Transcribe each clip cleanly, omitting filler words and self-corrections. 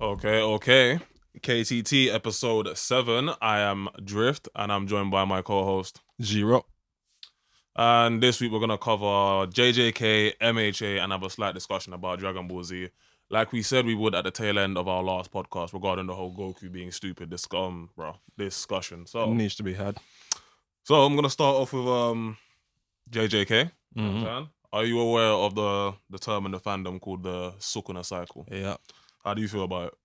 Okay. KTT episode 7. I am Drift and I'm joined by my co-host Xero. And this week we're gonna cover JJK, MHA, and have a slight discussion about Dragon Ball Z. Like we said we would at the tail end of our last podcast regarding the whole Goku being stupid discussion. It So needs to be had. I'm gonna start off with JJK. You know what I'm Mhm. saying? Are you aware of the term in the fandom called the Sukuna cycle? Yeah. How do you feel about it?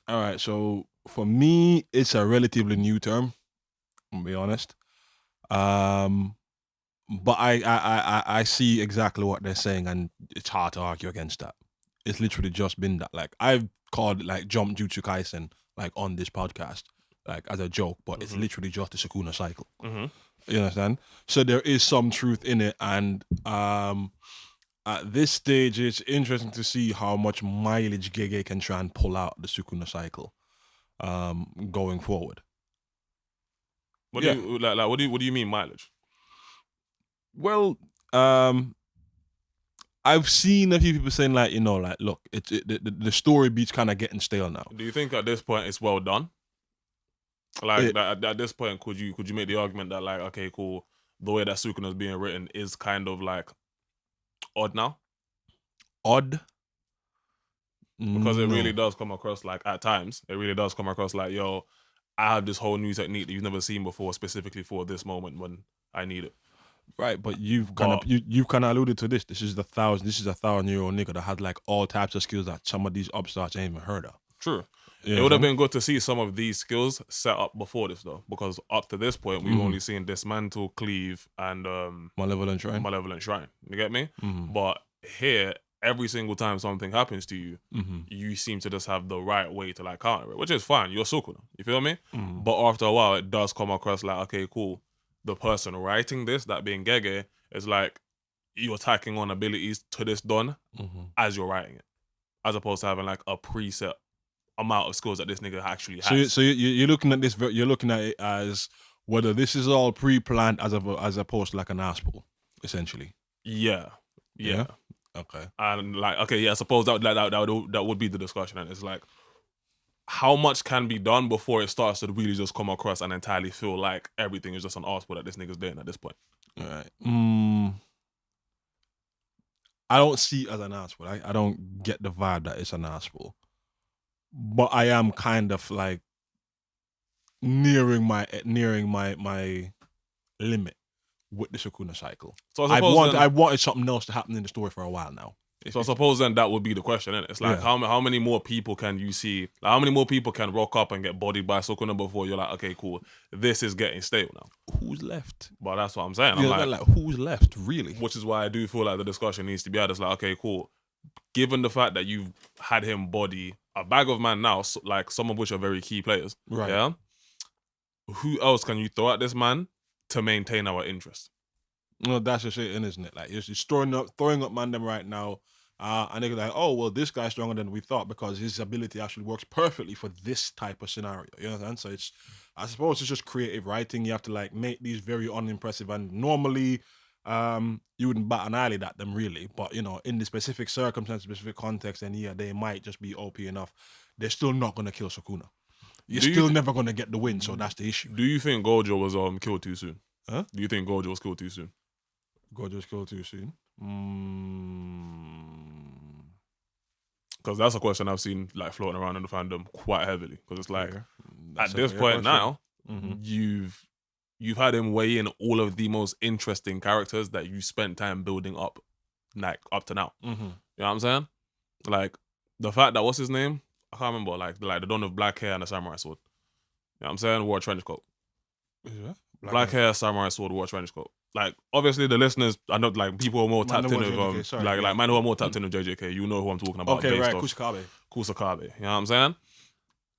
All right. So for me, it's a relatively new term. I'll be honest. But I see exactly what they're saying, and it's hard to argue against that. It's literally just been that. Like I've called it like Jump Jutsu Kaisen like on this podcast, like as a joke, but it's literally just the Sukuna cycle. Mm-hmm. You understand? So there is some truth in it, and at this stage, it's interesting to see how much mileage Gege can try and pull out the Sukuna cycle, going forward. What do you like? What do you mean mileage? Well, I've seen a few people saying like, look, the story beat's kind of getting stale now. Do you think at this point it's well done? Like at this point, could you make the argument that like, okay, cool, the way that Sukuna is being written is kind of like odd now? Odd? Because it No. really does come across like at times, it really does come across like, yo, I have this whole new technique that you've never seen before, specifically for this moment when I need it. Right, but you've kind of alluded to this. This is a 1,000-year-old nigga that had like all types of skills that some of these upstarts ain't even heard of. True. You It know would what have I'm saying? been good to see some of these skills set up before this though, because up to this point we've only seen dismantle, cleave, and Malevolent Shrine. Malevolent Shrine. You get me? Mhm. But here, every single time something happens to you, Mhm. you seem to just have the right way to like counter it, which is fine. You're Sukuna. You feel me? Mhm. But after a while, it does come across like, okay, cool. The person writing this, that being Gege, is like you're tacking on abilities to this Don Mhm. as you're writing it, as opposed to having like a preset amount of skills that this nigga actually So, has. you're looking at this. You're looking at it as whether this is all pre-planned as opposed to like an ass pull, essentially. Yeah. Okay. And like, okay, yeah, I suppose that would be the discussion. And it's like, how much can be done before it starts to really just come across and entirely feel like everything is just an arsepool that this nigga's doing at this point? All right. I don't see it as an ass pull. I don't get the vibe that it's an ass pull. But I am kind of like nearing my limit with the Sukuna cycle. So I suppose I wanted something else to happen in the story for a while now. So I suppose then that would be the question, innit? It's like, Yeah. how many more people can you see? Like, how many more people can rock up and get bodied by Sukuna before you're like, okay, cool, this is getting stale now. Who's left? But that's what I'm saying. I'm Yeah, like, who's left, really? which is why I do feel like the discussion needs to be had. It's like, okay, cool. Given the fact that you've had him body a bag of man now, like some of which are very key players, Right. yeah. Who else can you throw at this man to maintain our interest? No, that's just it, isn't it? Like you're just throwing up Mandem right now, and they're like, oh well, this guy's stronger than we thought because his ability actually works perfectly for this type of scenario. You know what I'm saying? So I suppose it's just creative writing. You have to like make these very unimpressive, and normally, you wouldn't bat an eyelid at them really, but in the specific circumstance, specific context, and yeah, they might just be OP enough. They're still not gonna kill Sukuna. You're still never gonna get the win, so that's the issue. Do you think Gojo was killed too soon? Huh? Do you think Gojo was killed too soon? Gojo's killed too soon. Because that's a question I've seen like floating around in the fandom quite heavily. Because it's like That's at this a fair point question. now, Mhm. you've had him weigh in all of the most interesting characters that you spent time building up, like up to now. Mhm. You know what I'm saying? Like the fact that what's his name? I can't remember. Like the don of black hair and a samurai sword. You know what I'm saying? Wore a trench coat. Yeah. Black hair, samurai sword, wore a trench coat. Like obviously the listeners, I know like people who are more tapped in with like man who are more tapped in with JJK. You know who I'm talking about. Okay, right. Kusakabe. You know what I'm saying?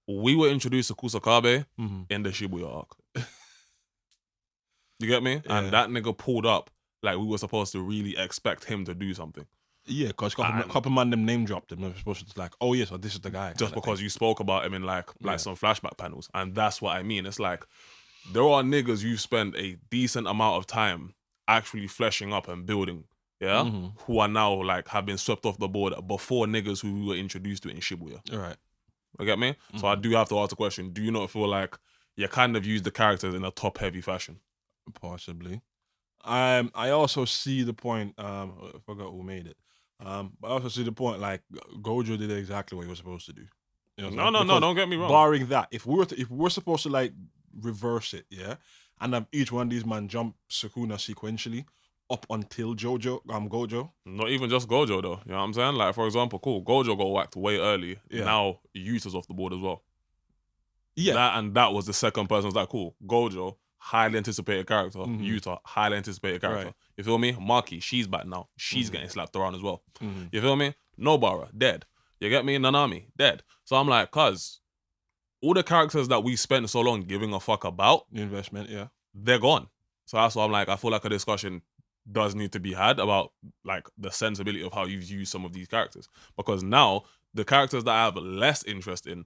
We were introduced to Kusakabe in the Shibuya arc. You get me? Yeah. And that nigga pulled up like we were supposed to really expect him to do something. Yeah, because couple man them name dropped him. They're supposed to like, oh yeah, so this is the guy. Just because you spoke about him in like some flashback panels. And that's what I mean. It's like there are niggas you've spent a decent amount of time actually fleshing up and building. yeah, who are now like have been swept off the board before niggas who were introduced to it in Shibuya. Right. You get me? So I do have to ask the question, do you not feel like you kind of use the characters in a top-heavy fashion? Possibly. I also see the point, I forgot who made it. But I also see the point, like, Gojo did exactly what he was supposed to do. You know what I'm saying? No, don't get me wrong. Barring that, if we're supposed to like reverse it, yeah, and have each one of these man jump Sukuna sequentially up until Gojo. Not even just Gojo though. You know what I'm saying? Like, for example, cool, Gojo got whacked way early. Yeah. Now Yuta's off the board as well. Yeah. That was the second person. Was like, cool, Gojo, highly anticipated character. Yuta, highly anticipated character. Right. You feel me? Maki, she's back now. She's getting slapped around as well. Mm-hmm. You feel me? Nobara, dead. You get me? Nanami, dead. So I'm like, cuz, all the characters that we spent so long giving a fuck about, The investment, yeah, they're gone. So that's why I'm like, I feel like a discussion does need to be had about like the sensibility of how you've used some of these characters. Because now the characters that I have less interest in,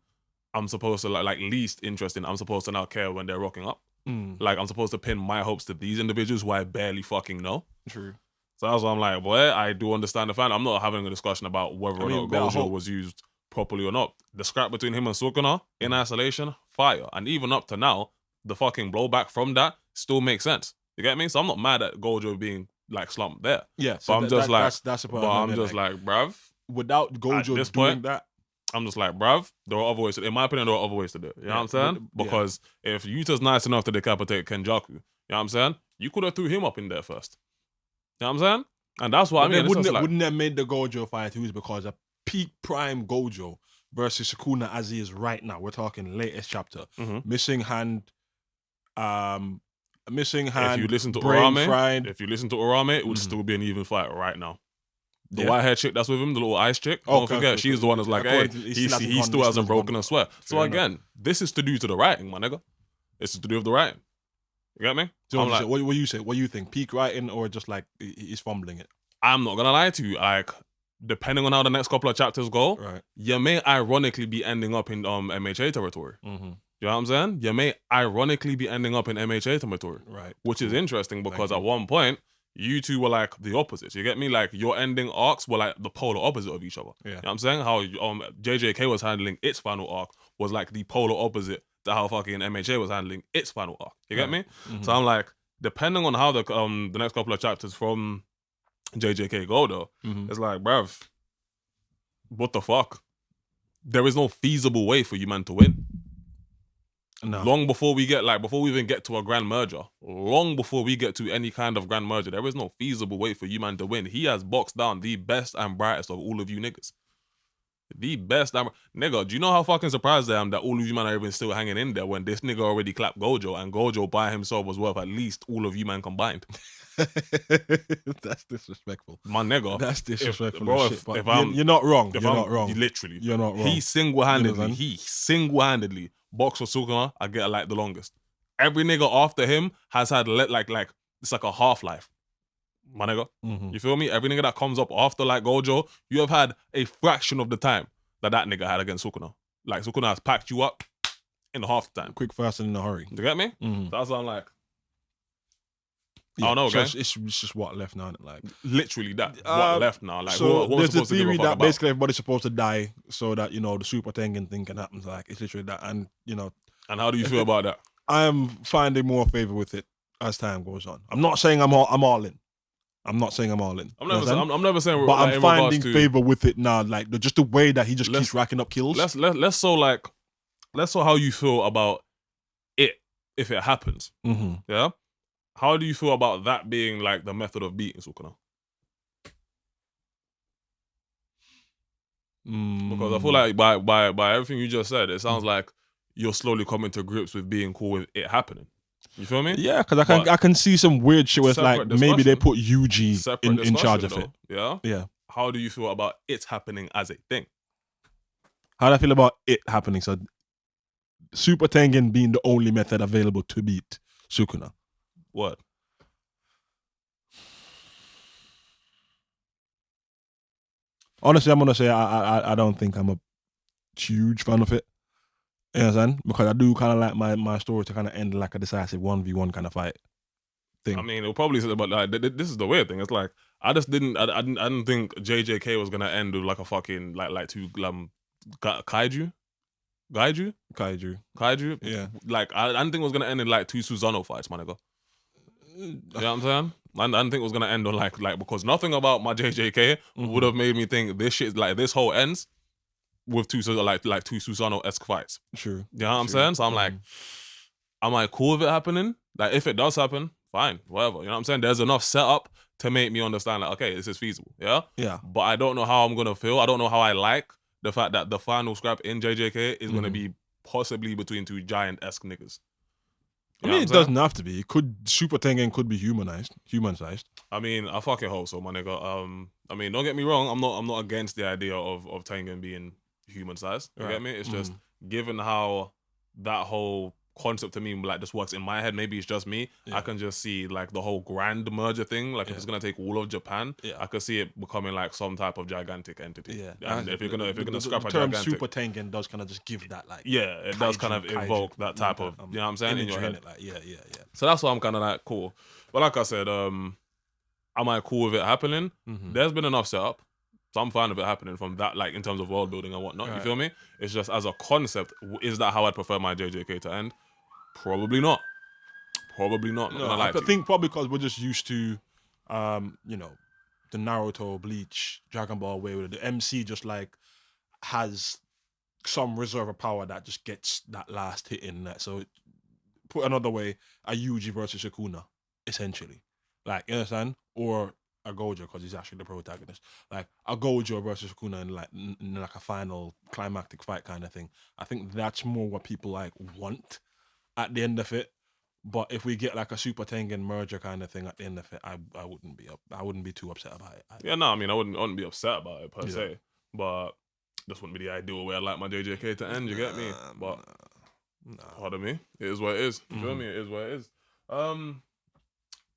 I'm supposed to like least interest in, I'm supposed to now care when they're rocking up. Like, I'm supposed to pin my hopes to these individuals who I barely fucking know. True. So that's why I'm like, boy, I do understand the fan. I'm not having a discussion about whether or not Gojo was used properly or not. The scrap between him and Sukuna in isolation, fire. And even up to now, the fucking blowback from that still makes sense. You get me? So I'm not mad at Gojo being like slumped there. Yeah. So I'm just like, that's the point. but I'm just like, bruv, without Gojo this doing point, that, I'm just like, bruv, there are other ways to, in my opinion, there are other ways to do it. You know what I'm saying? Because if Yuta's nice enough to decapitate Kenjaku, you know what I'm saying? You could have threw him up in there first. You know what I'm saying? And that's what I mean. Wouldn't have made the Gojo fight who's because a peak prime Gojo versus Sukuna as he is right now. We're talking latest chapter. Missing hand. If you listen to brain Orame, fried. if you listen to Orame, it would still be an even fight right now. The white hair chick that's with him, the little ice chick, don't forget, she's the one that's like, hey, he still hasn't broken a sweat. So again, this is to do to the writing, my nigga. It's to do with the writing. You get me? So I'm like, what you say? What do you think? Peak writing or just like he's fumbling it? I'm not gonna lie to you. Like, depending on how the next couple of chapters go, you may ironically be ending up in MHA territory. You know what I'm saying? You may ironically be ending up in MHA territory. Right. Which is interesting because at one point, you two were like the opposites. You get me? Like, your ending arcs were like the polar opposite of each other. Yeah. You know what I'm saying? How JJK was handling its final arc was like the polar opposite to how fucking MHA was handling its final arc. You get me? So I'm like, depending on how the next couple of chapters from JJK go though, it's like, bruv, what the fuck? There is no feasible way for you man to win. No. Long before we even get to a grand merger, long before we get to any kind of grand merger, there is no feasible way for you man to win. He has boxed down the best and brightest of all of you niggas. The best. Nigga, do you know how fucking surprised I am that all of you man are even still hanging in there when this nigga already clapped Gojo and Gojo by himself was worth at least all of you man combined? That's disrespectful. My nigga. That's disrespectful. You're not wrong. You're not wrong. Literally. You're not wrong. He single-handedly boxed for Sukuna, I get like the longest. Every nigga after him has had like it's like a half-life. My nigga. You feel me? Every nigga that comes up after like Gojo, you have had a fraction of the time that nigga had against Sukuna. Like, Sukuna has packed you up in half the time. Quick, fast, and in a hurry. You get me? So that's what I'm like. I don't know, guys. It's just what left now. Like, literally that. What left now? Like, so what there's supposed the to theory give a fuck that about? basically everybody's supposed to die so that, you know, the Super Tengen thing can happen. Like, it's literally that. And, you know. And how do you feel about that? I'm finding more favor with it as time goes on. I'm not saying I'm all in. I'm not saying I'm all in. I'm never saying. But I'm finding favor with it now. Like, just the way that he just keeps racking up kills. Let's so how you feel about it if it happens. Yeah. How do you feel about that being like the method of beating Sukuna? Because I feel like by everything you just said, it sounds like you're slowly coming to grips with being cool with it happening. You feel me? Yeah, because I can see some weird shit where it's like maybe they put UG in charge of it. Yeah? Yeah. How do you feel about it happening as a thing? How do I feel about it happening? So Super Tengen being the only method available to beat Sukuna. What? Honestly, I'm gonna say I don't think I'm a huge fan of it. You know what I'm saying? Because I do kind of like my story to kind of end like a decisive 1v1 kind of fight thing. I mean, it'll probably say, but like, this is the weird thing. It's like, I just didn't. I didn't think JJK was gonna end with like a fucking like two kaiju. Kaiju. Yeah. Like I didn't think it was gonna end in like two Susanoo fights, my nigga. You know what I'm saying? I didn't think it was gonna end on like because nothing about my JJK would have made me think this shit like this whole ends with two like two Susanoo-esque fights. True. You know what I'm saying? So I'm like, am I cool with it happening? Like if it does happen, fine, whatever. You know what I'm saying? There's enough setup to make me understand like, okay, this is feasible. Yeah? Yeah. But I don't know how I'm gonna feel. I don't know how I like the fact that the final scrap in JJK is gonna be possibly between two giant-esque niggas. I mean, it doesn't have to be. It could Super Tengen could be human-sized. I mean, I fucking hope so, my nigga. I mean, don't get me wrong. I'm not against the idea of Tengen being human-sized. You get me? It's just given how that whole concept to me like just works in my head. Maybe it's just me. I can just see like the whole grand merger thing. Like if it's gonna take all of Japan, I could see it becoming like some type of gigantic entity. Yeah, and if you're gonna scrap the a term gigantic, Super Tengen does kind of just give that like it does kind of evoke that type of you know what I'm saying in your head. Like, yeah. So that's why I'm kind of like cool. But like I said, am I cool with it happening? There's been enough setup. So I'm fine with it happening from that, like in terms of world building and whatnot. You feel me? It's just as a concept, is that how I'd prefer my JJK to end? Probably not. No, I think probably because we're just used to, you know, the Naruto, Bleach, Dragon Ball way where the MC just like has some reserve of power that just gets that last hit in that. So put another way, a Yuji versus Sukuna, essentially. Like, you understand? Or a Gojo, because he's actually the protagonist. Like a Gojo versus Sukuna in like a final climactic fight kind of thing. I think that's more what people like want at the end of it. But if we get like a Super Tengen merger kind of thing at the end of it, I wouldn't be too upset about it. Yeah, no, I mean I wouldn't be upset about it per se. But this wouldn't be the ideal way I'd like my JJK to end, you get me? But pardon me, it is what it is. You feel me? It is what it is.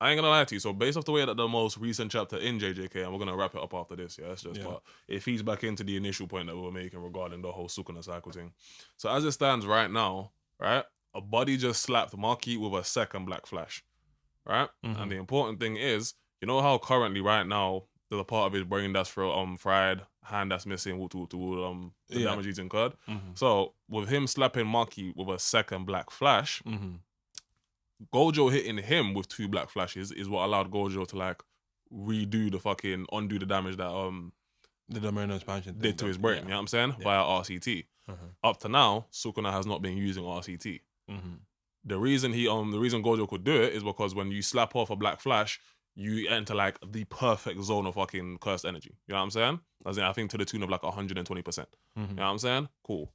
I ain't gonna lie to you. So based off the way that the most recent chapter in JJK, and we're gonna wrap it up after this, but it feeds back into the initial point that we were making regarding the whole Sukuna cycle thing. So as it stands right now, right, a body just slapped Maki with a second black flash, right? And the important thing is, you know how currently right now there's a part of his brain that's fried, hand that's missing, the damage he's incurred. So with him slapping Maki with a second black flash. Gojo hitting him with two black flashes is what allowed Gojo to like undo the damage that the Domino expansion did to his brain. You know what I'm saying? Via RCT. Up to now, Sukuna has not been using RCT. The reason Gojo could do it is because when you slap off a black flash, you enter like the perfect zone of fucking cursed energy. You know what I'm saying? As in, I think to the tune of like 120%. You know what I'm saying? Cool.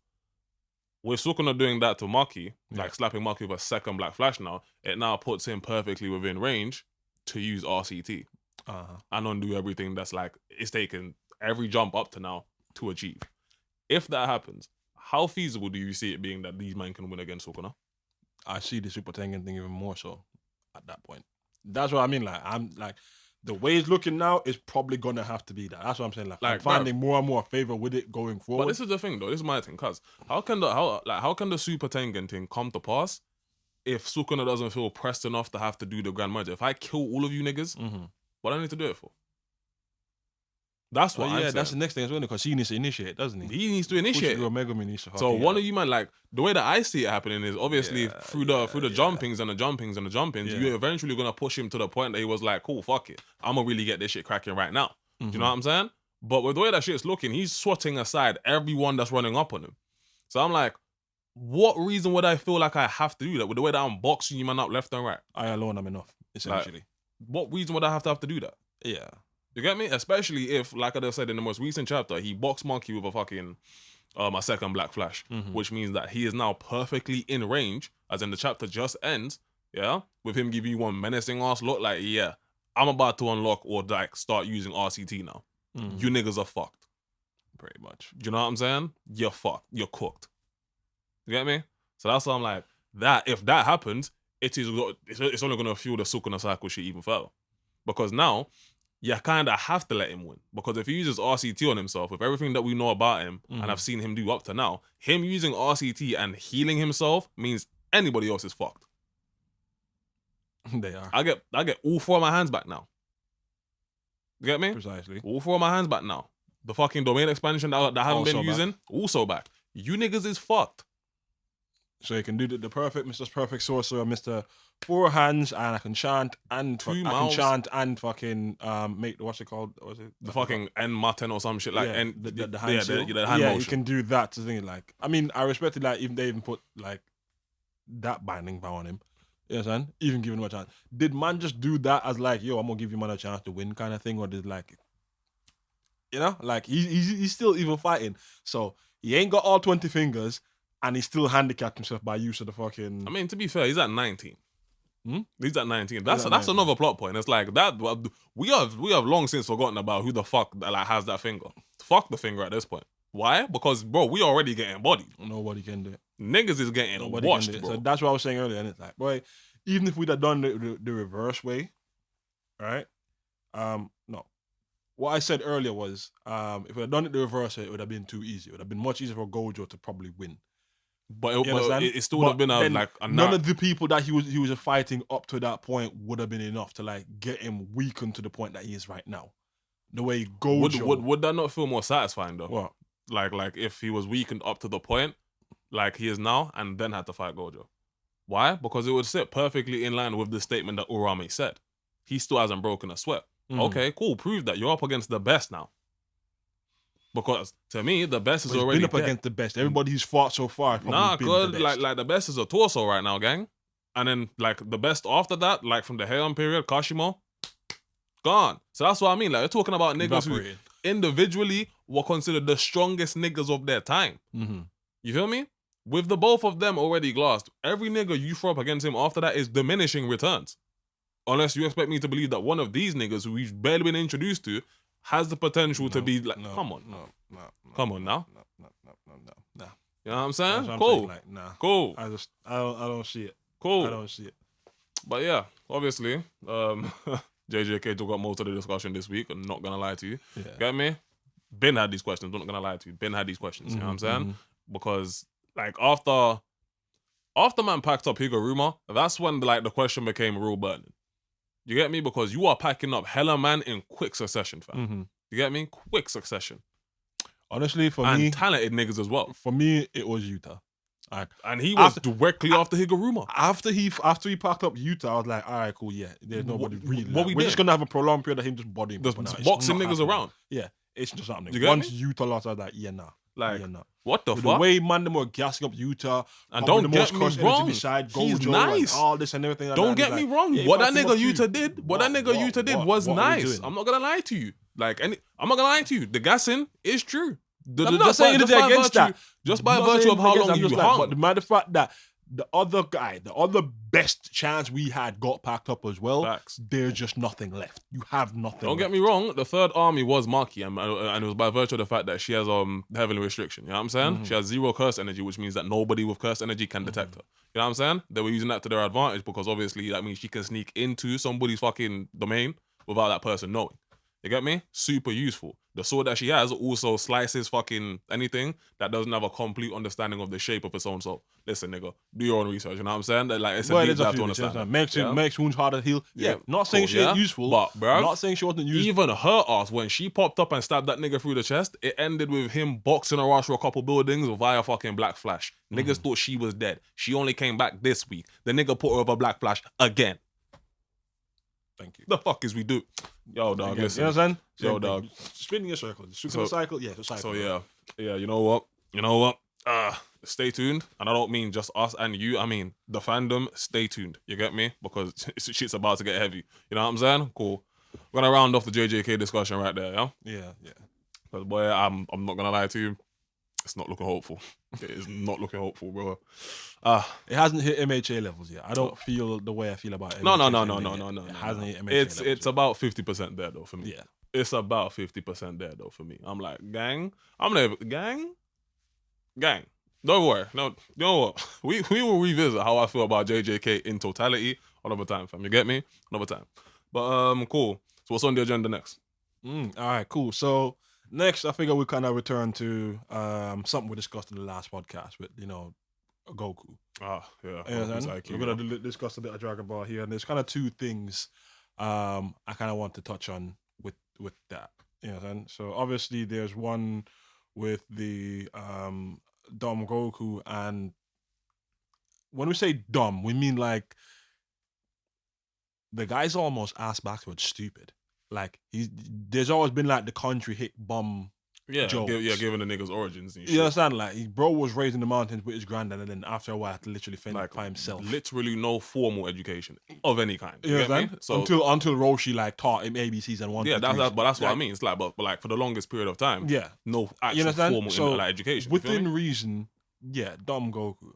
With Sukuna doing that to Maki, like slapping Maki with a second black flash now, it now puts him perfectly within range to use RCT and undo everything that's like, it's taken every jump up to now to achieve. If that happens, how feasible do you see it being that these men can win against Sukuna? I see the Super Tengen thing even more so at that point. That's what I mean. Like, I'm like, the way it's looking now is probably gonna have to be that. That's what I'm saying. Like I'm finding more and more favor with it going forward. But this is the thing, though. This is my thing, cause how can the Super Tengen thing come to pass if Sukuna doesn't feel pressed enough to have to do the grand merger? If I kill all of you niggas, what do I need to do it for? That's what I'm saying. That's the next thing as well, because he needs to initiate, doesn't he? He needs to initiate. So one of you, man, like the way that I see it happening is obviously through the jumpings and the jumpings, you're eventually gonna push him to the point that he was like, cool, fuck it, I'm gonna really get this shit cracking right now. Do you know what I'm saying? But with the way that shit's looking, he's swatting aside everyone that's running up on him. So I'm like, what reason would I feel like I have to do that with the way that I'm boxing you man up left and right? I alone am enough, essentially. Like, what reason would I have to do that? Yeah. You get me? Especially if, like I just said in the most recent chapter, he boxed Monkey with a fucking a second black flash, which means that he is now perfectly in range, as in the chapter just ends, with him giving you one menacing ass look like, I'm about to unlock or like start using RCT now. You niggas are fucked. Pretty much. Do you know what I'm saying? You're fucked. You're cooked. You get me? So that's why I'm like, that if that happens, it's only gonna fuel the Sukuna cycle shit even further. Because now you kind of have to let him win. Because if he uses RCT on himself, with everything that we know about him, and I've seen him do up to now, him using RCT and healing himself means anybody else is fucked. They are. I get all four of my hands back now. You get me? Precisely. All four of my hands back now. The fucking domain expansion that I haven't been Also using, back. also back. You niggas is fucked. So you can do the perfect Mr. Perfect Sorcerer, Mr. Four Hands, and I can chant and Two I can mouths. chant and fucking make what's it called? What's it? The fucking N Martin or some shit like yeah, and the hand seal. the hand motion. You can do that to thing. Like, I mean, I respected like even they even put like that binding power on him. You know what I'm saying? Even giving him a chance. Did man just do that as like, yo, I'm gonna give you man a chance to win kind of thing, or did like, you know, like he's still even fighting, so he ain't got all 20 fingers, and he still handicapped himself by use of the fucking. I mean, to be fair, he's at 19. He's at 19. That's at 19. another plot point. It's like that. We have long since forgotten about who the fuck that like has that finger. Fuck the finger at this point. Why? Because bro, we already getting bodied. Nobody can do it. Niggas is getting Nobody washed, can do it. bro. So that's what I was saying earlier, and it's like, boy, even if we'd have done the reverse way, right? No. What I said earlier was, if we had done it the reverse way, it would have been too easy. It would have been much easier for Gojo to probably win. But it still would have been none of the people that he was fighting up to that point would have been enough to like get him weakened to the point that he is right now. The way Gojo would that not feel more satisfying though? What? Like if he was weakened up to the point like he is now and then had to fight Gojo. Why? Because it would sit perfectly in line with the statement that Urame said. He still hasn't broken a sweat. Okay, cool. Prove that you're up against the best now. Because to me, the best is But he's already been up dead. against the best. Everybody who's fought so far, Nah, been good. the best. Like the best is a torso right now, gang. And then like the best after that, like from the Heian period, Kashimo, gone. So that's what I mean. Like we're talking about niggas Evaporated. who individually were considered the strongest niggas of their time. You feel me? With the both of them already glassed, every nigga you throw up against him after that is diminishing returns. Unless you expect me to believe that one of these niggas who we've barely been introduced to has the potential to be like, come on. Come on now. No. You know what I'm saying? That's what I'm Cool. saying, like, nah. Cool. I don't see it. Cool. I don't see it. But yeah, obviously, JJK took up most of the discussion this week. I'm not gonna lie to you. Yeah. Get me? Ben had these questions. I'm not gonna lie to you. Ben had these questions. You know what I'm saying? Because like after man packed up Higuruma, that's when like the question became real burning. You get me? Because you are packing up hella man in quick succession, fam. You get me? Quick succession. Honestly, for And me, talented niggas as well. For me, it was Utah. And he was directly after Higuruma. After he packed up Utah, I was like, all right, cool, yeah. There's nobody really. We're just gonna have a prolonged period of him just bodying Just people now. It's boxing not niggas happening. around. Yeah, it's just happening. You get Once me? Utah lost, I was like, yeah, nah. Like, yeah, nah. what the With fuck? the way man them were gassing up Utah, And pumping don't the most get me cursed energy wrong, beside he's Gojo nice. and all this and everything. Like Don't that. get me Like, wrong. yeah, What he that packed him nigga up too. Yuta did, what that nigga Yuta did was what are we nice. doing? I'm not gonna lie to you. Like, I'm not gonna lie to you. The gassing is true. I'm not saying anything against that. Just by I'm not virtue saying of how anything long against you that, I'm just like, hung. but the matter of fact that the other guy, the other best chance we had got packed up as well. Facts. There's just nothing left. You have nothing. Don't get me wrong, the third army was Maki, and it was by virtue of the fact that she has heavenly restriction. You know what I'm saying? She has 0 curse energy, which means that nobody with curse energy can detect her. You know what I'm saying? They were using that to their advantage because obviously that means she can sneak into somebody's fucking domain without that person knowing. You get me? Super useful. The sword that she has also slices fucking anything that doesn't have a complete understanding of the shape of its own soul. Listen, nigga, do your own research. You know what I'm saying? That, like, it's a deep dive to understand that. Makes wounds harder to heal. Yeah, not saying she ain't useful, but bruv, not saying she wasn't useful. Even her ass, when she popped up and stabbed that nigga through the chest, it ended with him boxing her ass for a couple buildings via fucking Black Flash. Niggas thought she was dead. She only came back this week. The nigga put her over Black Flash again. Thank you. The fuck is we do? Yo, dog, listen. You know what I'm saying? Yo, dog. Spinning a circle. The cycle? Yeah, the cycle. So yeah, you know what? Stay tuned. And I don't mean just us and you. I mean the fandom. Stay tuned. You get me? Because shit's about to get heavy. You know what I'm saying? Cool. We're gonna round off the JJK discussion right there, yeah? Yeah. But boy, I'm not gonna lie to you. It's not looking hopeful. It is not looking hopeful, bro. It hasn't hit MHA levels yet. I don't feel the way I feel about MHA. No. It hasn't hit MHA levels It's yet. about 50% there though for me. Yeah. It's about 50% there though for me. I'm like, gang. I'm never gang. Don't worry. No, you know what? We will revisit how I feel about JJK in totality another time, fam. You get me? Another time. But cool. So what's on the agenda next? All right, cool. So next, I figure we kind of return to something we discussed in the last podcast with, Goku. Yeah. Goku's IQ, we're going to discuss a bit of Dragon Ball here. And there's kind of two things I kind of want to touch on with that. You know what I'm saying? So obviously there's one with the dumb Goku, and when we say dumb, we mean like the guy's almost ass backwards stupid. Like there's always been like the country hit bomb jokes. Given the niggas origins and shit. You understand? Like, bro was raised in the mountains with his granddad, and then after a while, had to literally fend Like, by himself. Literally no formal education of any kind. You get me? understand? So Until Roshi like taught him ABCs and one. yeah, that's what I mean. It's like, but like for the longest period of time, Yeah, no actual formal like, education. Within reason, yeah, dumb Goku.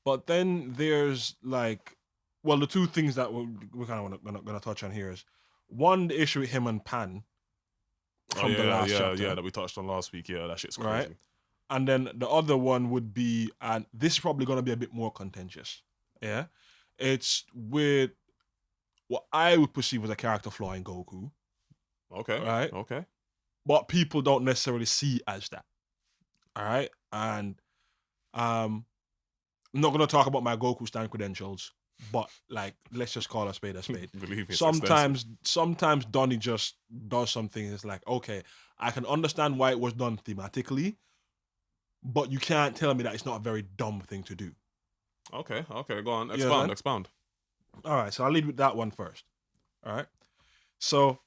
But then there's like, well, the two things that we're kind of gonna touch on here is one, the issue with him and Pan from the last chapter. that we touched on last week. Yeah, that shit's crazy. Right? And then the other one would be, and this is probably going to be a bit more contentious. Yeah. It's with what I would perceive as a character flaw in Goku. Okay. Right. Okay. But people don't necessarily see as that. All right. And I'm not going to talk about my Goku stand credentials, but like, let's just call a spade a spade. Believe me, sometimes Donnie just does something. It's like, okay, I can understand why it was done thematically, but you can't tell me that it's not a very dumb thing to do. Okay, go on. Expound. All right, so I'll lead with that one first. All right. So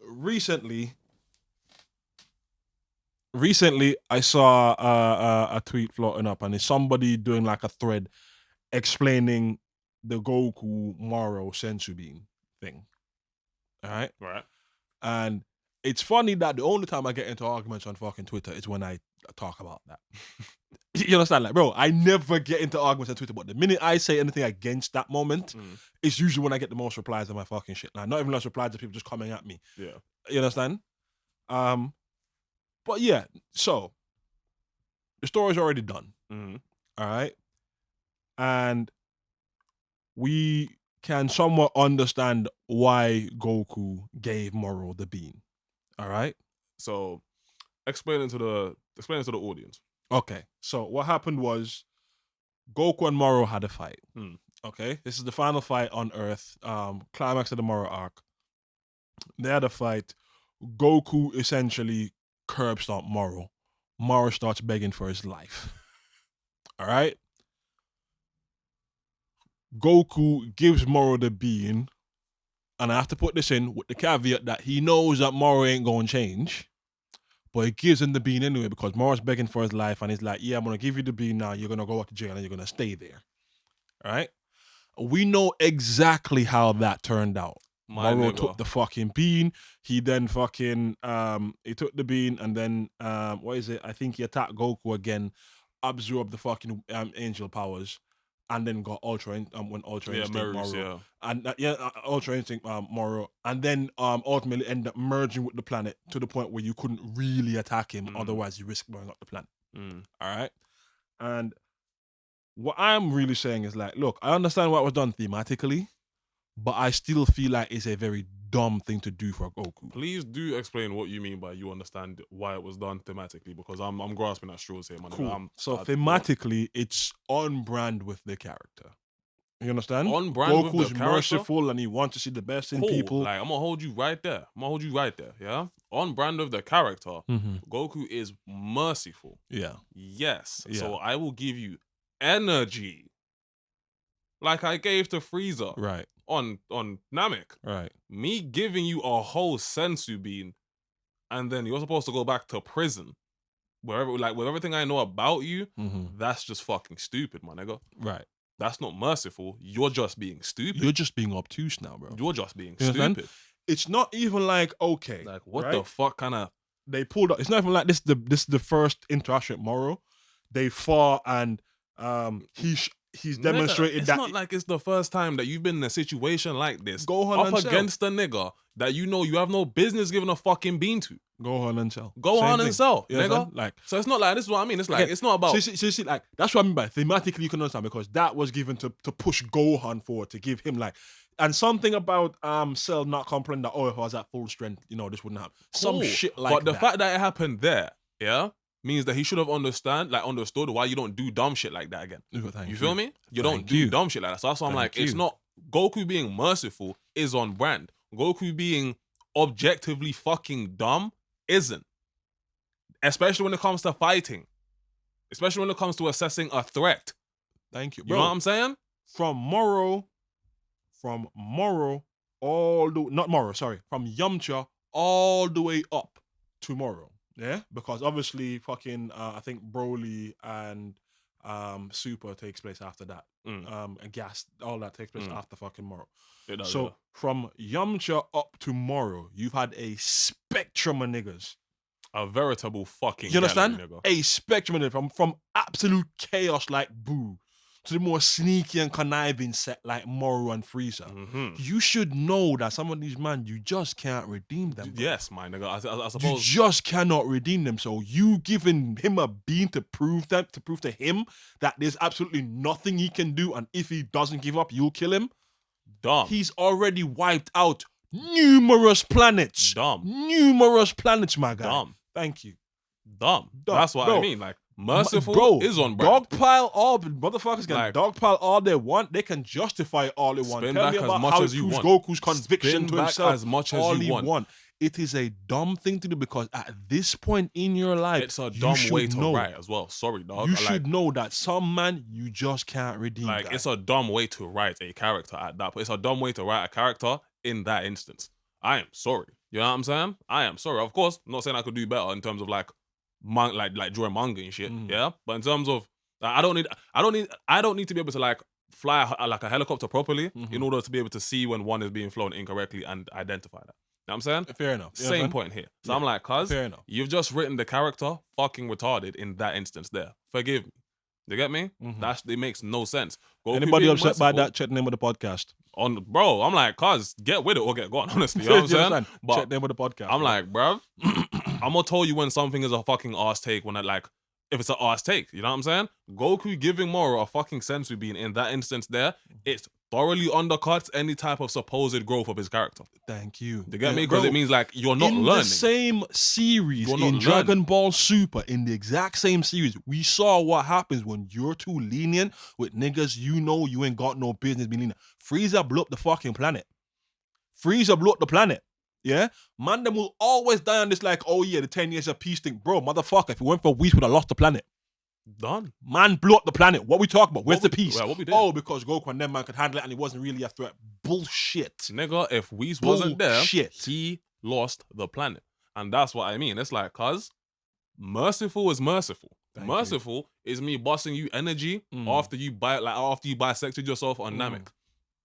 recently I saw a tweet floating up, and it's somebody doing like a thread explaining the Goku Moro sensu bean thing. All right. Right. And it's funny that the only time I get into arguments on fucking Twitter is when I talk about that. You understand? Like, bro, I never get into arguments on Twitter, but the minute I say anything against that moment, it's usually when I get the most replies on my fucking shit. Like, not even less replies of people just coming at me. Yeah. You understand? But yeah, so the story's already done. Mm-hmm. All right. And we can somewhat understand why Goku gave Moro the bean. All right. So explain it to the audience. Okay. So what happened was Goku and Moro had a fight. Okay. This is the final fight on Earth. Climax of the Moro arc. They had a fight. Goku essentially curb stomped Moro. Moro starts begging for his life. All right. Goku gives Moro the bean, and I have to put this in with the caveat that he knows that Moro ain't gonna change, but he gives him the bean anyway because Moro's begging for his life, and he's like, yeah, I'm gonna give you the bean now, you're gonna go back to jail and you're gonna stay there. All right? We know exactly how that turned out. Moro took the fucking bean. He then fucking he took the bean, and then what is it? I think he attacked Goku again, absorbed the fucking angel powers, and then got Ultra Instinct Moro. And Ultra Instinct Moro, and then ultimately ended up merging with the planet to the point where you couldn't really attack him, otherwise you risk blowing up the planet. All right? And what I'm really saying is like, look, I understand what was done thematically, but I still feel like it's a very dumb thing to do for Goku. Please do explain what you mean by you understand why it was done thematically, because I'm grasping at straws here, man. Cool. Thematically, it's on brand with the character. You understand? On brand Goku's with the character. merciful and he wants to see the best in people. Like, I'm gonna hold you right there. Yeah. On brand of the character, Goku is merciful. Yeah. Yes. Yeah. So I will give you energy, like I gave to Frieza. Right. On Namek. Right. Me giving you a whole sensu bean, and then you're supposed to go back to prison. Wherever, like, with everything I know about you, that's just fucking stupid, my nigga. Right. That's not merciful. You're just being stupid. You're just being obtuse now, bro. You're just being stupid. It's not even like, okay. Like, what the fuck kind of... They pulled up. It's not even like this is the first interaction with Moro. They fought and he's demonstrated that... It's not like it's the first time that you've been in a situation like this. Gohan up against a nigga that you know you have no business giving a fucking bean to. Gohan and Cell. Gohan and Cell, nigga. Like, so it's not like, this is what I mean. It's like, it's not about... See, like, that's what I mean by thematically you can understand, because that was given to push Gohan forward, to give him like... And something about Cell not complaining that, if I was at full strength, this wouldn't happen. Some shit like that. But the fact that it happened there, means that he should have understood why you don't do dumb shit like that again. You feel me? You don't do dumb shit like that. So that's why I'm like, it's not... Goku being merciful is on brand. Goku being objectively fucking dumb isn't. Especially when it comes to fighting. Especially when it comes to assessing a threat. Thank you, You bro. know what I'm saying? From Yamcha all the way up to Moro. Yeah, because obviously fucking I think Broly and Super takes place after that. And Gas, all that takes place after fucking Moro. It does, So yeah. from Yamcha up to Moro, you've had a spectrum of niggas. A veritable fucking You understand? gallery, nigga. A spectrum of niggas from absolute chaos like Boo to the more sneaky and conniving set like Moro and Frieza. Mm-hmm. You should know that some of these men, you just can't redeem them. Bro. Yes, my nigga. I You suppose. just cannot redeem them. So you giving him a bean to prove to him that there's absolutely nothing he can do, and if he doesn't give up, you'll kill him. Dumb. He's already wiped out numerous planets. Dumb. Numerous planets, my guy. Dumb. Thank you. Dumb. That's what Bro. I mean. Like, merciful is on brand. Dogpile all motherfuckers can Like, dogpile all they want. They can justify all they want. Spin Tell back me as about much how as it you proves want. Goku's conviction Spin to back himself. as much as all you he want. It is a dumb thing to do because at this point in your life, It's a you dumb should way to know. write as well. Sorry, dog. You should know that some man you just can't redeem. Like, guy. it's a dumb way to write a character at that point. It's a dumb way to write a character in that instance. I am sorry. You know what I'm saying? I am sorry. Of course, I'm not saying I could do better in terms of like drawing manga and shit. Yeah, but in terms of I don't need to be able to like fly like a helicopter properly in order to be able to see when one is being flown incorrectly and identify that. You know what I'm saying? Fair enough. You know what Same I'm point here. So Yeah. I'm like, cuz Fair enough. you've just written the character fucking retarded in that instance there. Forgive me. You get me? It makes no sense. Goku Anybody being upset by merciful that? Check the name of the podcast. bro, I'm like, cuz get with it or get gone, honestly. You know what I'm You saying? understand? But Check the name of the podcast. I'm bro. like, bruv, I'm gonna tell you when something is a fucking ass take when if it's an ass take, you know what I'm saying? Goku giving Moro a fucking sensu bean in that instance there, it thoroughly undercuts any type of supposed growth of his character. Thank you. You get me? Because it means like you're not in learning. the same series You're not in learning. Dragon Ball Super, in the exact same series, we saw what happens when you're too lenient with niggas you know you ain't got no business being lenient. Frieza blew up the fucking planet. Frieza blew up the planet. Yeah? Man, them will always die on this like, oh yeah, the 10 years of peace thing. Bro, motherfucker, if it went for weeks, we'd have lost the planet. Done. Man blew up the planet. What we talking about? Where's the peace? What we did? Oh, because Goku and them man could handle it and it wasn't really a threat. Bullshit. Nigga, if Whis wasn't there, Bullshit. he lost the planet. And that's what I mean. It's like, cuz merciful is merciful. Thank merciful is me busting you energy after you bisected yourself on Namek.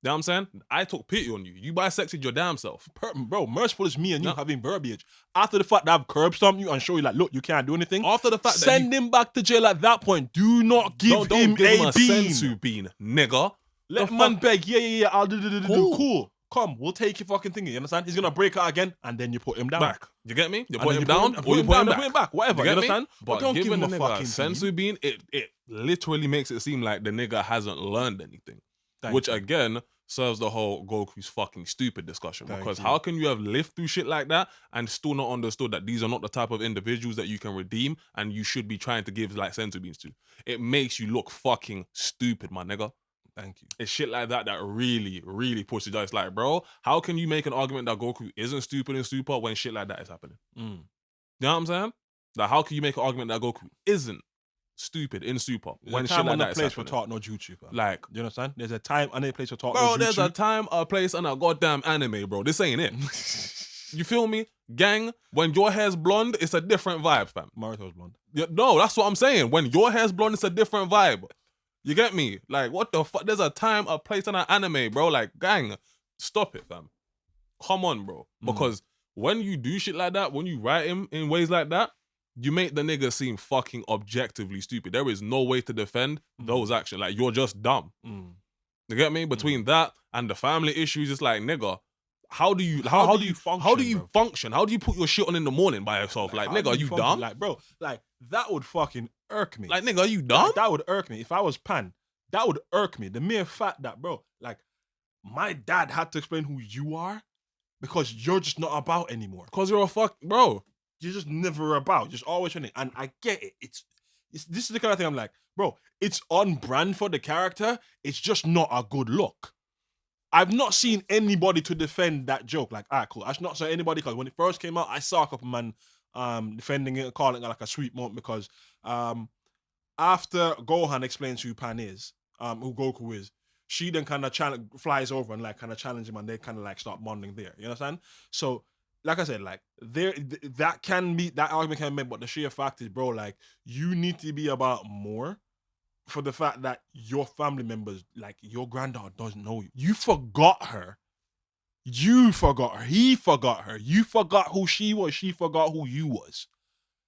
You know what I'm saying? I took pity on you. You bisected your damn self. Bro, merciful is me and you No. having verbiage. After the fact that I've curb stomped you and show you like, look, you can't do anything. After the fact Send him back to jail at that point. Do not give don't him give him a a bean. sensu bean, nigga. Let The man fuck- beg. Yeah. I'll do. Cool. Cool. Come, we'll take your fucking thing. You understand? He's gonna break out again, and then you put him down. Back. You get me? You And put then him down or you put him back. Whatever. You You, get me? understand? But don't give giving him the a nigga fucking sensu bean, it literally makes it seem like the nigga hasn't learned anything. Which again serves the whole Goku's fucking stupid discussion. Because how can you have lived through shit like that and still not understood that these are not the type of individuals that you can redeem and you should be trying to give like sensu beans to? It makes you look fucking stupid, my nigga. Thank you. It's shit like that really, really pushes you. It's like, bro, how can you make an argument that Goku isn't stupid in Super when shit like that is happening? You know what I'm saying? Like, how can you make an argument that Goku isn't stupid in Super when shit like that is place for happening? talk no jutsu, fam. Like, you understand? There's a time and a place for talk no bro, jutsu. there's a time, a place, and a goddamn anime, bro. This ain't it. You feel me? Gang, when your hair's blonde, it's a different vibe, fam. Marito's blonde. No, that's what I'm saying. When your hair's blonde, it's a different vibe. You get me? Like, what the fuck? There's a time, a place, and an anime, bro. Like, gang, stop it, fam. Come on, bro. Because when you do shit like that, when you write him in ways like that, you make the nigga seem fucking objectively stupid. There is no way to defend those actions. Like, you're just dumb. You get me? Between that and the family issues, it's like, nigga, how do you function? How do you function? How do you put your shit on in the morning by yourself? Like, nigga, are you function? dumb? Like, bro, like that would fucking irk me. Like, nigga, are you dumb? Like, that would irk me. If I was Pan, that would irk me. The mere fact that, bro, like, my dad had to explain who you are because you're just not about anymore. Because you're a bro. You're just never about. Just always trying to. And I get it. It's this is the kind of thing I'm like, bro, it's on brand for the character. It's just not a good look. I've not seen anybody to defend that joke. Like, alright, cool. I've not seen anybody because when it first came out, I saw a couple man defending it, calling it like a sweet moment because after Gohan explains who Pan is, who Goku is, she then kind of flies over and like kind of challenge him, and they kind of like start bonding there. You understand? So, like I said, like that argument can be made, but the sheer fact is, bro, like you need to be about more for the fact that your family members, like your granddaughter, doesn't know you. You forgot her. You forgot her. He forgot her. You forgot who she was. She forgot who you was.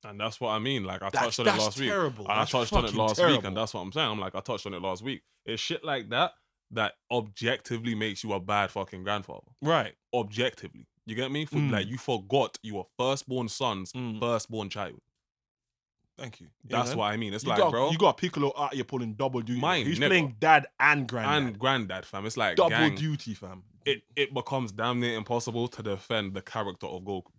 And that's what I mean. Like, I touched on it last week. Terrible. And I touched on it last week, and that's what I'm saying. I'm like, I touched on it last week. It's shit like that that objectively makes you a bad fucking grandfather. Right. Objectively. You get me? Like, you forgot you were firstborn son's firstborn child. Thank you. That's what I mean. It's you like, got, bro. You got Piccolo out here pulling double duty. Mine, He's nigga. playing dad and granddad. And granddad, fam. It's like double duty, fam. It becomes damn near impossible to defend the character of Goku.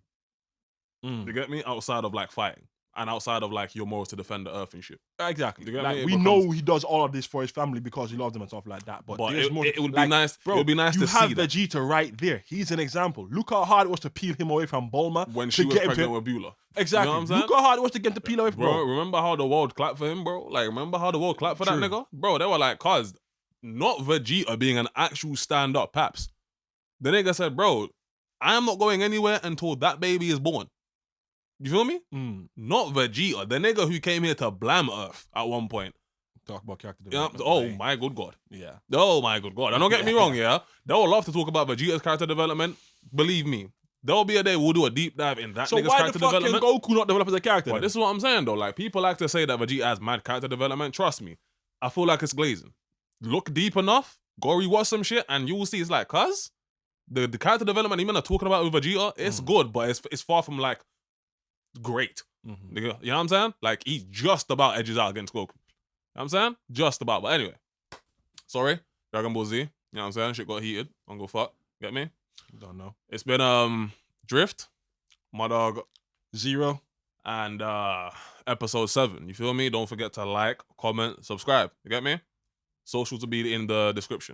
You get me? Outside of like fighting. And outside of like your morals to defend the earth and shit. Exactly. Like, we know he does all of this for his family because he loves them and stuff like that. But it would like, be nice. Bro, it would be nice to see You have Vegeta right there. He's an example. Look how hard it was to peel him away from Bulma when she was pregnant with Beulah. Exactly. You know what I'm saying? Look how hard it was to get him to peel away from bro. Remember how the world clapped for him, bro? Like, remember how the world clapped for that nigga? Bro, they were like, cuz, not Vegeta being an actual stand-up paps. The nigga said, bro, I am not going anywhere until that baby is born. You feel me? Not Vegeta, the nigga who came here to blam Earth at one point. Talk about character development. Oh my good God. Yeah. Oh my good God. And don't get me wrong, yeah. They will love to talk about Vegeta's character development. Believe me, there will be a day we'll do a deep dive in that nigga's character development. So why the fuck can Goku not develop as a character? Well, this is what I'm saying though. Like, people like to say that Vegeta has mad character development. Trust me, I feel like it's glazing. Look deep enough, go rewatch some shit, and you will see it's like, cuz the character development even are talking about with Vegeta, it's good, but it's far from like great. You know what I'm saying? Like, he's just about edges out against Goku. You know what I'm saying? Just about. But anyway, sorry, Dragon Ball Z. You know what I'm saying? Shit got heated. Don't go fuck. Get me? Don't know. It's been Drift, my dog Xero, and episode 7. You feel me? Don't forget to like, comment, subscribe. You get me? Socials will be in the description.